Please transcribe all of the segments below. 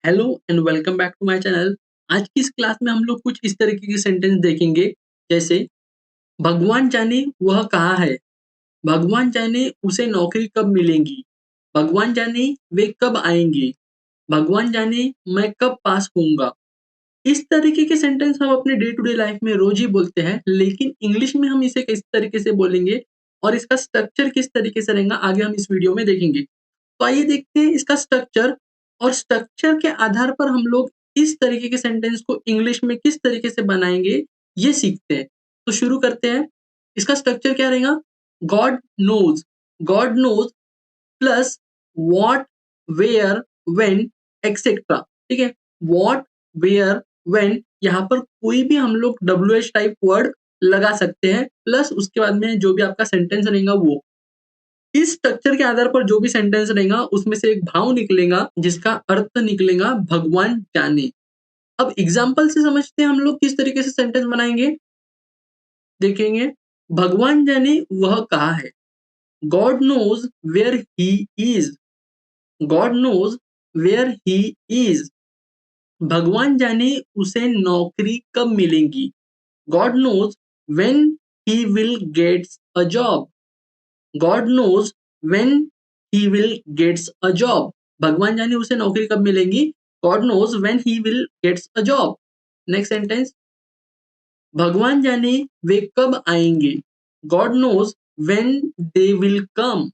Hello and welcome back to my channel. आज की इस क्लास में हम लोग कुछ इस तरीके के सेंटेंस देखेंगे, जैसे भगवान जाने वह कहाँ है, भगवान जाने उसे नौकरी कब मिलेगी, भगवान जाने वे कब आएंगे, भगवान जाने मैं कब पास होऊंगा। इस तरीके के सेंटेंस हम अपने डे टू डे लाइफ में रोज ही बोलते हैं, लेकिन इंग्लिश में हम इसे किस तरीके से बोलेंगे और इसका स्ट्रक्चर किस तरीके से रहेगा आगे हम इस वीडियो में देखेंगे। तो आइए देखते हैं इसका स्ट्रक्चर, और स्ट्रक्चर के आधार पर हम लोग इस तरीके के सेंटेंस को इंग्लिश में किस तरीके से बनाएंगे ये सीखते हैं। तो शुरू करते हैं। इसका स्ट्रक्चर क्या रहेगा? God knows, God knows plus what, where, when, etcetera. ठीक है, व्हाट, वेयर, व्हेन, यहाँ पर कोई भी हम लोग WH टाइप वर्ड लगा सकते हैं, प्लस उसके बाद में जो भी आपका सेंटेंस रहेगा वो। इस स्ट्रक्चर के आधार पर जो भी सेंटेंस रहेगा उसमें से एक भाव निकलेगा जिसका अर्थ निकलेगा भगवान जाने। अब एग्जाम्पल से समझते हैं हम लोग किस तरीके से सेंटेंस बनाएंगे, देखेंगे। भगवान जाने वह कहाँ है, God knows where he is, God knows where he is. भगवान जाने उसे नौकरी कब मिलेगी, God knows when he will gets a job, God knows when he will gets a job. भगवान जाने उसे नौकरी कब मिलेगी, God knows when he will gets a job. Next sentence, भगवान जाने वे कब आएंगे, God knows when they will come,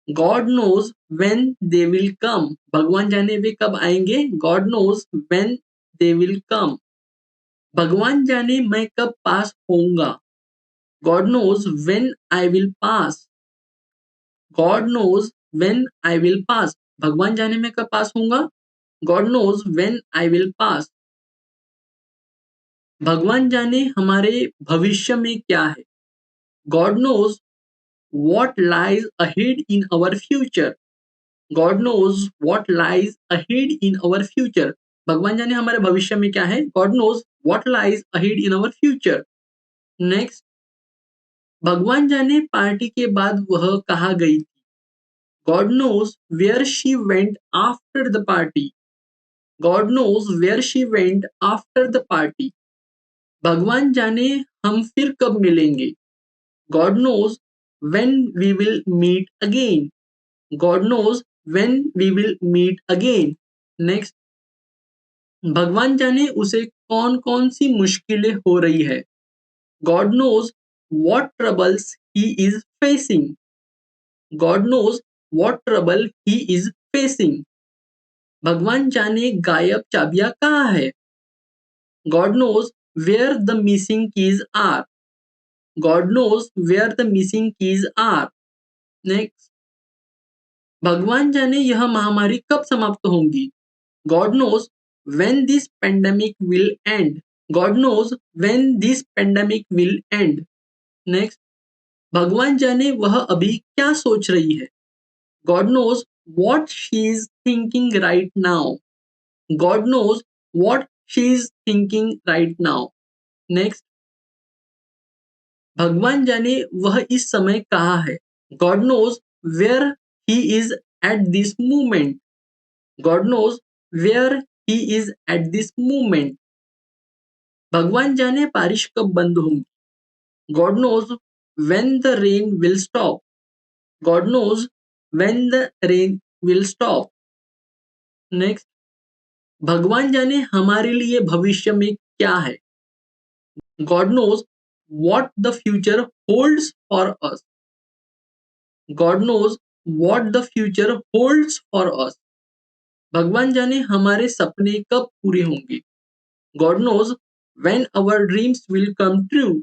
God knows when they will come. भगवान जाने वे कब आएंगे, God knows when they will come. भगवान जाने मैं कब पास होऊंगा, God knows when I will pass, God knows when I will pass. भगवान जाने मैं कब पास होऊंगा, God knows when I will pass. भगवान जाने हमारे भविष्य में क्या है, God knows what lies ahead in our future, God knows what lies ahead in our future. भगवान जाने हमारे भविष्य में क्या है, God knows what lies ahead in our future. Next, भगवान जाने पार्टी के बाद वह कहाँ गई थी, God knows where she went after the party, God knows where she went after the party. भगवान जाने हम फिर कब मिलेंगे, God knows when we will meet again, God knows when we will meet again. Next, भगवान जाने उसे कौन कौन सी मुश्किलें हो रही है, God knows what troubles he is facing, God knows what trouble he is facing. भगवान जाने गायब चाबियां कहाँ है, God knows where the missing keys are, God knows where the missing keys are. Next, भगवान जाने यह महामारी कब समाप्त होगी, God knows when this pandemic will end, God knows when this pandemic will end. Next, भगवान जाने वह अभी क्या सोच रही है, God knows what she is thinking right now, God knows what she is thinking right now. Next, भगवान जाने वह इस समय कहाँ है, God knows where he is at this moment, God knows where he is at this moment. भगवान जाने बारिश कब बंद होगी, God knows when the rain will stop, God knows when the rain will stop. Next, भगवान जाने हमारे लिए भविष्य में क्या है, God knows what the future holds for us, God knows what the future holds for us. भगवान जाने हमारे सपने कब पूरे होंगे, God knows when our dreams will come true,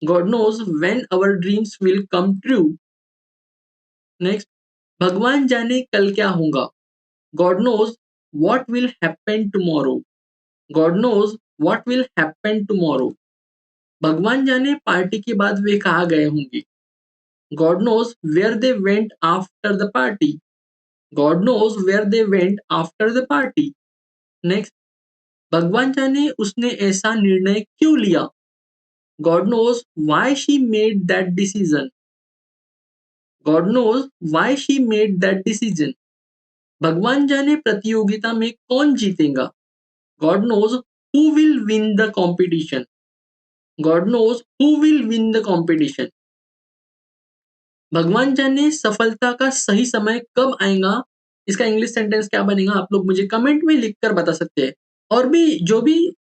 God knows when our dreams will come true. Next, भगवान जाने कल क्या होगा, God knows what will happen tomorrow, God knows what will happen tomorrow. भगवान जाने पार्टी के बाद वे कहाँ गए होंगे, God knows where they went after the party, God knows where they went after the party. Next, भगवान जाने उसने ऐसा निर्णय क्यों लिया, God knows why she made that decision, God knows why she made that decision. भगवान जाने प्रतियोगिता में कौन जीतेगा? God knows who will win the competition. God knows who will win the competition. भगवान जाने सफलता का सही समय कब आएगा? इसका इंग्लिश सेंटेंस क्या बनेगा? आप लोग मुझे कमेंट में लिख कर बता सकते हैं। और भी जो भी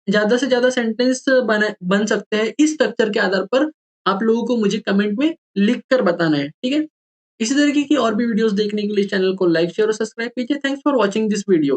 ज़्यादा से ज़्यादा सेंटेंस बन सकते हैं इस स्ट्रक्चर के आधार पर आप लोगों को मुझे कमेंट में लिख कर बताना है, ठीक है? इसी तरीके की और भी वीडियोज़ देखने के लिए चैनल को लाइक, शेयर और सब्सक्राइब कीजिए। Thanks for watching this video.